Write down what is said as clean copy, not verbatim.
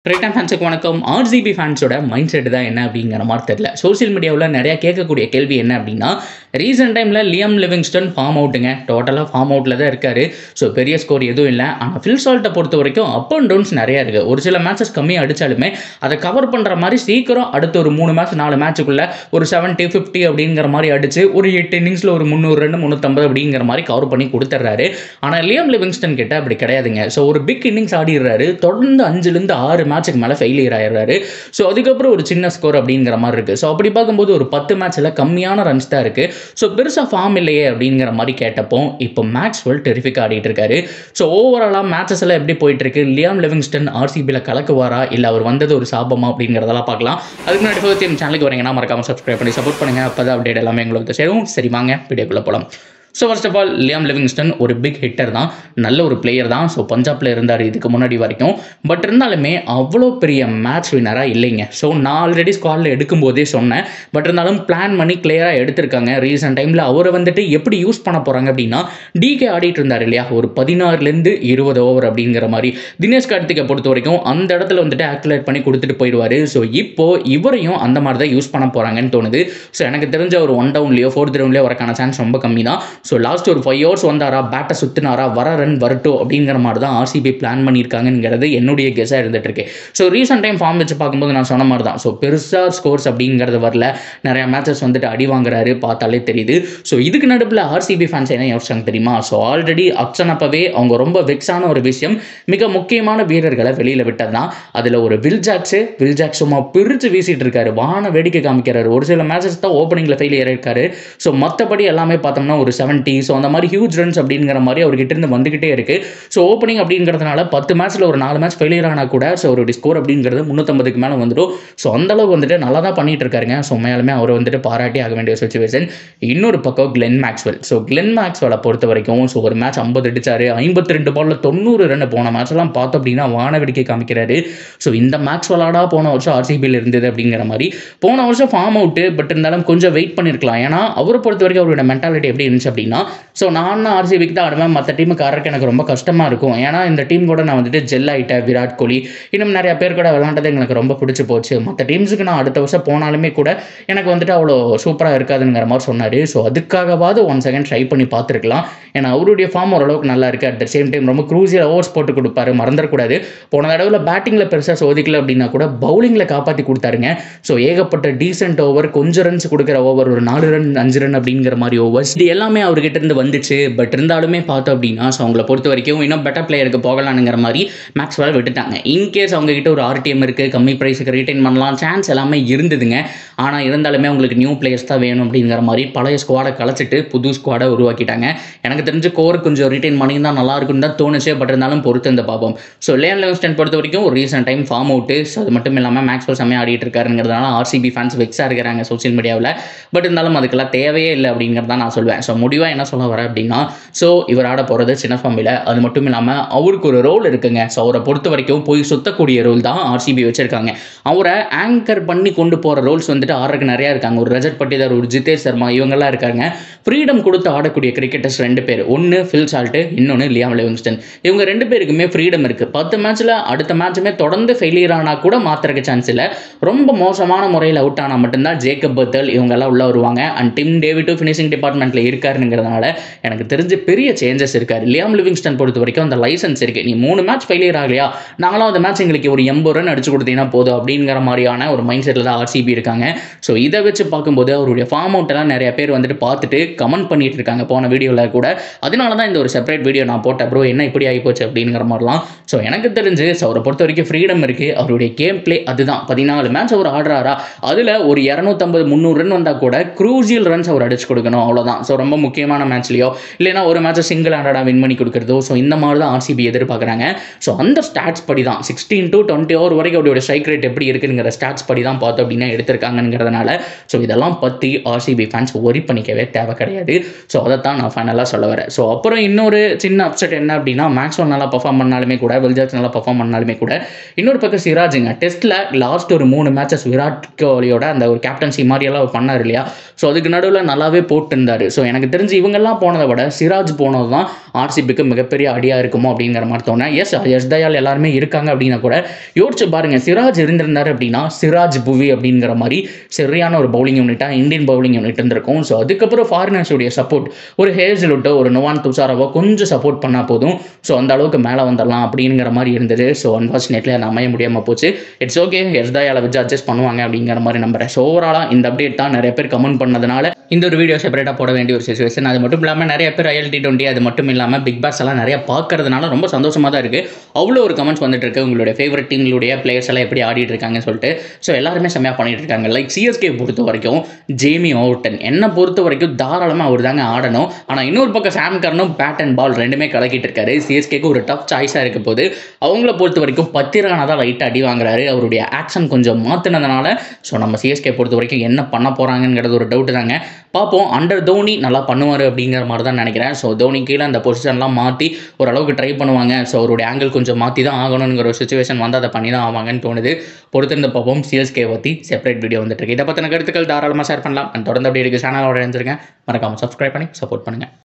Cricket ஃபேன்ஸுக்கு வணக்கம். RCB ஃபேன்ஸோட mind set தான் என்ன அப்படிங்கிற மாதிரி தெரியல. சோசியல் மீடியாவில் நிறையா கேட்கக்கூடிய கேள்வி என்ன அப்படின்னா, ரீசெண்ட் டைமில் லியம் லிவிங்ஸ்டன் ஃபார்ம் அவுட்டுங்க. டோட்டலாக ஃபார்ம் அவுட்டில் தான் இருக்காரு. ஸோ பெரிய ஸ்கோர் எதுவும் இல்லை. ஆனால் ஃபில் சால்ட்டை பொறுத்த வரைக்கும் அப் அண்ட் டவுன்ஸ் நிறையா இருக்குது. ஒரு சில மேட்சஸ் கம்மியாக அடித்தாலுமே அதை கவர் பண்ணுற மாதிரி சீக்கிரம் அடுத்த ஒரு 3 மேட்ச் 4 மேட்சுக்குள்ளே ஒரு 70 50 அப்படிங்கிற மாதிரி அடிச்சு ஒரு 8 இன்னிங்ஸில் ஒரு 300 ரன் 350 அப்படிங்கிற மாதிரி கவர் பண்ணி கொடுத்துட்றாரு. ஆனால் லியம் லிவிங்ஸ்டன் கிட்ட அப்படி கிடையாதுங்க. ஸோ ஒரு பிக் இன்னிங்ஸ் ஆடிடுறாரு. தொடர்ந்து 5லேருந்து 6 மேட்சுக்கு மேலே ஃபெயிலியர் ஆயிடுறாரு. ஸோ அதுக்கப்புறம் ஒரு சின்ன ஸ்கோர் அப்படிங்கிற மாதிரி இருக்குது. ஸோ அப்படி பார்க்கும்போது ஒரு 10 மேட்ச்சில் கம்மியான ரன்ஸ் தான் இருக்குது. ஸோ பெருசாக ஃபார்ம் இல்லையே அப்படிங்கிற மாதிரி கேட்டப்போ இப்போ மேக்ஸ்வெல் டெரிஃபிக் ஆடிட்டு இருக்காரு. ஸோ ஓவராலாக மேட்சஸ் எல்லாம் எப்படி போயிட்டு இருக்கு, லியாம் லிவிங்ஸ்டன் ஆர்சிபியில் கலக்குவாரா இல்லை அவர் வந்தது ஒரு சாபமா அப்படிங்கிறதெல்லாம் பார்க்கலாம். அதுக்கு முன்னாடி சேனலுக்கு வரீங்கன்னா மறக்காம சப்ஸ்கிரைப் பண்ணி சப்போர்ட் பண்ணுங்க. அப்போ அப்டேட் எல்லாமே உங்களுக்கு சேரும். சரி வாங்க வீடியோக்குள்ளே போகலாம். So first of all Liam Livingstone ஒரு பிக் ஹிட்டர் தான், நல்ல ஒரு பிளேயர் தான். ஸோ பஞ்சாப்ல இருந்தார் இதுக்கு முன்னாடி வரைக்கும். பட் இருந்தாலுமே அவ்வளோ பெரிய மேட்ச் வினராக இல்லைங்க. ஸோ நான் ஆல்ரெடி ஸ்குவாடில் எடுக்கும்போதே சொன்னேன். பட் இருந்தாலும் பிளான் பண்ணி கிளியராக எடுத்திருக்காங்க. ரீசெண்ட் டைமில் அவரை வந்துட்டு எப்படி யூஸ் பண்ண போகிறாங்க அப்படின்னா, டிகே ஆடிட்டு இருந்தார் இல்லையா, ஒரு 16லேருந்து 20 ஓவர் அப்படிங்கிற மாதிரி. தினேஷ் கார்த்திகை பொறுத்த வரைக்கும் அந்த இடத்துல வந்துட்டு ஆக்டிவேட் பண்ணி கொடுத்துட்டு போயிடுவார். ஸோ இப்போ இவரையும் அந்த மாதிரி தான் யூஸ் பண்ண போகிறாங்கன்னு தோணுது. ஸோ எனக்கு தெரிஞ்ச ஒரு 1 டவுன்லேயோ 4th ரவுண்ட்லேயோ வரக்கான சான்ஸ் ரொம்ப கம்மி தான். ஸோ லாஸ்ட் ஒரு 5 ஹவர்ஸ் வந்தாரா, பேட்டை சுற்றினாரா, வர ரன் வரட்டும் அப்படிங்கிற மாதிரி தான் ஆர்சிபி பிளான் பண்ணியிருக்காங்கிறது என்னுடைய கெஸாக இருந்துட்டு இருக்கு. ஸோ ரீசெண்ட் டைம் ஃபார்ம் வச்சு பார்க்கும்போது நான் சொன்ன மாதிரி தான். ஸோ பெருசாக ஸ்கோர்ஸ் அப்படிங்கிறது வரல. நிறையா மேட்சஸ் வந்துட்டு அடி வாங்குறாரு, பார்த்தாலே தெரியுது. ஸோ இதுக்கு நடுவில் ஆர்சிபி ஃபேன்ஸ் என்ன யோசிச்சாங்க தெரியுமா? ஸோ ஆல்ரெடி அக்ஷன் அப்பவே அவங்க ரொம்ப வெக்ஸான ஒரு விஷயம், மிக முக்கியமான வீரர்களை வெளியில் விட்டது தான். அதில் ஒரு வில் ஜாக்ஸ் சும்மா பிரித்து வீசிட்டு இருக்காரு, வான வேடிக்கை காமிக்கிறாரு. ஒரு சில மேட்சஸ் தான் ஓப்பனிங்கில் ஃபெயிலியர் இருக்காரு. ஸோ மற்றபடி எல்லாமே பார்த்தோம்னா ஒரு 70. ஸோ அந்த மாதிரி ஹியூஜ் ரன்ஸ் அப்படிங்கிற மாதிரி அவர்கிட்ட இருந்து வந்துகிட்டே இருக்கு. ஸோ ஓப்பனிங் அப்படிங்கிறதுனால 10 மேட்ச்ல ஒரு 4 மேட்ச் ஃபெயிலியர் ஆனால் கூட ஸோ அவருடைய ஸ்கோர் அப்படிங்கிறது 350க்கு மேலே வந்துடும். ஸோ அந்த அளவுக்கு வந்துட்டு நல்லா தான் பண்ணிட்டு இருக்காருங்க. ஸோ உண்மையாலுமே அவர் வந்துட்டு பாராட்டி ஆக வேண்டிய சுச்சுவேஷன். இன்னொரு பக்கம் கிளென் மேக்ஸ்வெல். ஸோ கிளென் மேக்ஸ்வெலை பொறுத்த வரைக்கும் ஸோ ஒரு மேட்ச் 50 அடிச்சாரு, 52 பால்ல 90 ரன். போன மேட்ச்லாம் பார்த்தோம் அப்படின்னா வான வேடிக்கை காமிக்கிறாரு. ஸோ இந்த மேக்ஸ்வெலாடா போன வருஷம் ஆர்சிபியில் இருந்தது அப்படிங்கிற மாதிரி. போன வருஷம் ஃபார்ம் அவுட்டு, பட் இருந்தாலும் கொஞ்சம் வெயிட் பண்ணியிருக்கலாம். ஏன்னா அவரை பொறுத்த வரைக்கும் அவரோட மென்டாலிட்டி எப்படி இருந்துச்சு அப்படின்னா, ஸோ நான் ஆர்சிபிக்கு தான் ஆடுவேன், மற்ற டீமுக்காரருக்கு எனக்கு ரொம்ப கஷ்டமாக இருக்கும். ஏன்னா இந்த டீம் கூட நான் வந்துட்டு ஜெல் ஆகிட்டேன். விராட் கோலி இன்னும் நிறைய பேர் கூட விளாண்டது எனக்கு ரொம்ப பிடிச்சி போச்சு. மற்ற டீம்ஸுக்கு நான் அடுத்த வருஷம் போனாலுமே கூட எனக்கு வந்துட்டு அவ்வளோ சூப்பராக இருக்காதுங்கிற மாதிரி சொன்னார். ஸோ அதுக்காகவாவது ஒன் செகண்ட் ட்ரை பண்ணி பார்த்துருக்கலாம். ஏன்னா அவருடைய ஃபார்ம் ஓரளவுக்கு நல்லா இருக்குது. அட் த சேம் டைம் ரொம்ப க்ரூசியல் ஓவர்ஸ் போட்டு கொடுப்பாரு, மறந்துடக்கூடாது. போன தடவை பேட்டிங்கில் பெருசாக சோதிக்கல அப்படின்னா கூட பவுலிங்கில் காப்பாற்றி கொடுத்தாருங்க. ஸோ ஏகப்பட்ட டீசென்ட் ஓவர், கொஞ்சம் ரன்ஸ் கொடுக்குற ஓவர், ஒரு 4 ரன் 5 ரன் அப்படிங்கிற மாதிரி ஓவர்ஸ், இது எல்லாமே அவர்கிட்ட இருந்து வந்துச்சு. பட் இருந்தாலுமே பார்த்தோம் அப்படின்னா ஸோ அவங்கள பொறுத்த வரைக்கும் இன்னும் பெட்டர் பிளேயருக்கு போகலானுங்கிற மாதிரி மேக்ஸ்வெல் விட்டுட்டாங்க. இன்கேஸ் அவங்க கிட்ட ஒரு ஆர்டிஎம் இருக்குது, கம்மி ப்ரைஸுக்கு ரீட்டைன் பண்ணலாம், சான்ஸ் எல்லாமே இருந்ததுங்க. ஆனால் இருந்தாலுமே உங்களுக்கு நியூ பிளேயர்ஸ் தான் வேணும் அப்படிங்கிற மாதிரி பழைய ஸ்குவாடை கலைச்சிட்டு புது ஸ்குவாடை உருவாக்கிட்டாங்க. எனக்கு தெரிஞ்ச கோர் கொஞ்சம் ரீட்டைன் பண்ணி தான் நல்லா இருக்குன்னு தான் தோணுச்சு. பட் இருந்தாலும் பொறுத்து இந்த பார்ப்போம். ஸோ லியாம் லிவிங்ஸ்டன் பொறுத்த வரைக்கும் ஒரு recent time form out. So அது மட்டும் இல்லாமல் மேக்ஸ்வெல் செம்மையாக ஆடிட்டு இருக்காருங்கிறதுனால ஆர்சிபி ஃபேன்ஸ் வெக்ஸாக இருக்கிறாங்க சோசியல் மீடியாவில். பட் இருந்தாலும் அதுக்கெல்லாம் தேவையே இல்லை அப்படிங்கிறது தான் நான் சொல்வேன். ஸோ முடிவாக என்ன சொல்ல வரேன் அப்படின்னா, ஸோ இவர் ஆட போகிறது சின்ன ஃபார்மில். அது மட்டும் இல்லாமல் அவருக்கு ஒரு ரோல் இருக்குங்க. ஸோ அவரை பொறுத்த வரைக்கும் போய் சுத்தக்கூடிய ரோல் தான் ஆர்சிபி வச்சிருக்காங்க. அவரை ஆங்கர் பண்ணி கொண்டு போகிற ரோல்ஸ் வந்துட்டு ஆடுறதுக்கு நிறையா இருக்காங்க. ஒரு ரஜத் பட்டிதார், ஒரு ஜிதேஷ் சர்மா, இவங்கெல்லாம் இருக்காங்க. ஃப்ரீடம் கொடுத்து ஆடக்கூடிய கிரிக்கெட்டர்ஸ் 2 பேர். ஒன்று ஃபில் சால்ட்டு, இன்னொன்று லியாம் லிவிங்ஸ்டன். இவங்க 2 பேருக்குமே ஃப்ரீடம் இருக்குது. 10 மேட்ச்சில் அடுத்த மேட்சுமே தொடர்ந்து ஃபெயிலியர் ஆனால் கூட மாற்றுறதுக்கு சான்ஸ் இல்லை. ரொம்ப மோசமான முறையில் அவுட் ஆனால் மட்டும்தான் ஜேக்கப் பர்தல் இவங்கெல்லாம் உள்ளே வருவாங்க. அண்ட் டிம் டேவிட்டும் ஃபினிஷிங் டிபார்ட்மெண்ட்டில் இருக்காருங்கிறதுனால எனக்கு தெரிஞ்சு பெரிய சேஞ்சஸ் இருக்காரு. லியாம் லிவிங்ஸ்டன் பொறுத்த வரைக்கும் அந்த லைசன்ஸ் இருக்குது. நீ 3 மேட்ச் ஃபெயிலியர் ஆகலையா, 4வது மேட்ச் எங்களுக்கு ஒரு 80 ரன் அடிச்சு கொடுத்தீங்கன்னா போதும் அப்படிங்கிற மாதிரியான ஒரு மைண்ட் செட்டில் தான் ஆர்சிபி இருக்காங்க. ஸோ இதை வச்சு பார்க்கும்போது அவருடைய ஃபார்ம் அவுட்டெல்லாம் நிறைய பேர் வந்துட்டு பார்த்துட்டு கமெண்ட் பண்ணிட்டு இருக்காங்க போன வீடியோவில் கூட. அதனால தான் இந்த ஒரு செப்பரேட் வீடியோ நான் போட்டேன். ப்ரோ என்ன இப்படி ஆகிப்போச்சு அப்படிங்கிற மாதிரிலாம். ஸோ எனக்கு தெரிஞ்சு ஸோ அவரை பொறுத்த வரைக்கும் ஃப்ரீடம் இருக்குது. அவருடைய கேம் பிளே அதுதான். 14 மேட்ச் அவர் ஆடுறாரா, அதில் ஒரு 250 300 ரன் வந்தால் கூட க்ரூசியல் ரன்ஸ் அவர் அடிச்சு கொடுக்கணும், அவ்வளோதான். ஸோ ரொம்ப முக்கியமான மேட்ச்லையோ இல்லைனா ஒரு மேட்சை சிங்கிள் ஹேண்டடாக வின் பண்ணி கொடுக்குறதோ ஸோ இந்த மாதிரி தான் ஆர்சிபி எதிர்பார்க்குறாங்க. ஸோ அந்த ஸ்டாட்ஸ் படி தான் 16 to 20 ஓவர் வரைக்கும் அவருடைய ஸ்ட்ரைக் ரேட் எப்படி இருக்குங்கிற ஸ்டாட்ஸ் படி தான் பார்த்தோம் அப்படின்னா எடுத்திருக்காங்கிறதுனால ஸோ இதெல்லாம் பற்றி ஆர்சிபி ஃபேன்ஸ் ஒரி பண்ணிக்கவே தேவை கிடையாது. ஸோ அதைத்தான் நான் ஃபைனலாக சொல்ல வரேன். ஸோ அப்புறம் இன்னொரு சின்ன அப்செட் என்ன அப்படின்னா, மேக்ஸ்வெல் நல்லா பர்ஃபார்ம் பண்ணாலுமே கூட, வில் ஜாக்ஸ் நல்லா பர்ஃபார்ம் பண்ணாலுமே கூட, இன்னொரு பக்கம் சிராஜுங்க டெஸ்ட்டில் லாஸ்ட் ஒரு 3 மேட்சஸ் விராட் கோலியோட அந்த ஒரு கேப்டன்சி மாதிரியெல்லாம் அவர் பண்ணார் இல்லையா. ஸோ அதுக்கு நடுவில் நல்லாவே போட்டு இருந்தார். ஸோ எனக்கு தெரிஞ்சு இவங்கெல்லாம் போனதை விட சிராஜ் போனது தான் ஆர்சிபிக்கு மிகப்பெரிய அடியாக இருக்குமோ அப்படிங்கிற மாதிரி தோணும். எஸ் தயால் எல்லாருமே இருக்காங்க அப்படின்னா கூட யோசிச்சு பாருங்க, சிராஜ் இருந்திருந்தார் அப்படின்னா சிராஜ் புவி அப்படிங்கிற மாதிரி சரியான ஒரு பவுலிங் யூனிட்டாக இந்தியன் பவுலிங் யூனிட் இருந்திருக்கும். ஸோ அதுக்கப்புறம் ஃபாரினர்ஸுடைய சப்போர்ட், ஒரு ஹேசலுட்டோ ஒரு நுவான் துஷாராவோ கொஞ்சம் சப்போர்ட் பண்ணால் போதும், ஸோ அந்த அளவுக்கு மேலே வந்துடலாம் அப்படிங்கிற மாதிரி இருந்தது. ஸோ அன்ஃபார்ச்சுனேட்லி அது அமைய முடியாமல் போச்சு. இட்ஸ் ஓகே, எஸ் தயாலை வச்சு அட்ஜஸ்ட் பண்ணுவாங்க அப்படிங்கிற மாதிரி நம்புறேன். ஸோ ஓவராலாக இந்த அப்டேட் தான் நிறைய பேர் கமெண்ட் பண்ணதுனால இந்த ஒரு வீடியோ செப்பரேட்டாக போட வேண்டிய ஒரு சிச்சுவேஷன். அது மட்டும் இல்லாமல் நிறைய பேர் ILT20 அது மட்டும் இல்லாமல் பிக் பாஸ் எல்லாம் நிறைய பார்க்கறதுனால ரொம்ப சந்தோஷமாக தான் இருக்குது. அவ்வளோ ஒரு கமெண்ட்ஸ் வந்துட்டு இருக்கு, உங்களுடைய ஃபேவரட் டீம்களுடைய பிளேயர்ஸ் எல்லாம் எப்படி ஆடிட்டு இருக்காங்கன்னு சொல்லிட்டு. ஸோ எல்லாருமே செம்மையாக பண்ணிட்டு இருக்காங்க. லைக் சிஎஸ்கே பொறுத்த வரைக்கும் ஜேமி ஓவர்டன் என்னை பொறுத்த வரைக்கும் தாராளமாக அவர் தாங்க ஆடணும். ஆனால் இன்னொரு பக்கம் சாம் கர்னும் பேட் அண்ட் பால் ரெண்டுமே கலக்கிட்டு இருக்காரு. சிஎஸ்கேக்கு ஒரு டஃப் சாய்ஸாக இருக்க போது அவங்கள பொறுத்த வரைக்கும் பத்திரானா தான் லைட்டாக அடி வாங்குறாரு. அவருடைய ஆக்ஷன் கொஞ்சம் மாற்றினதுனால ஸோ நம்ம சிஎஸ்கே பொறுத்த வரைக்கும் என்ன பண்ண போகிறாங்கிறது ஒரு டவுட் தாங்க. பார்ப்போம். அண்டர் தோனி நல்லா பண்ணுவார் அப்படிங்கிற மாதிரி தான் நினைக்கிறேன். ஸோ தோனி கீழே அந்த பொசிஷன்லாம் மாற்றி ஓரளவுக்கு ட்ரை பண்ணுவாங்க. ஸோ அவருடைய ஆங்கிள் கொஞ்சம் மாற்றி தான் ஆகணுங்கிற ஒரு சுச்சுவேஷன் வந்து அதை பண்ணி தான் ஆவாங்கன்னு தோணுது. பொறுத்திருந்து பார்ப்போம். சிஎஸ்கே பற்றி செப்பரேட் வீடியோ வந்துட்டு இருக்கு. இதை பற்றின கருத்துக்கள் தாராளமாக ஷேர் பண்ணலாம். தொடர்ந்து அப்படி இருக்குது சேனலோட இருந்திருக்கேன். மறக்காமல் சப்ஸ்கிரைப் பண்ணி சப்போர்ட் பண்ணுங்கள்.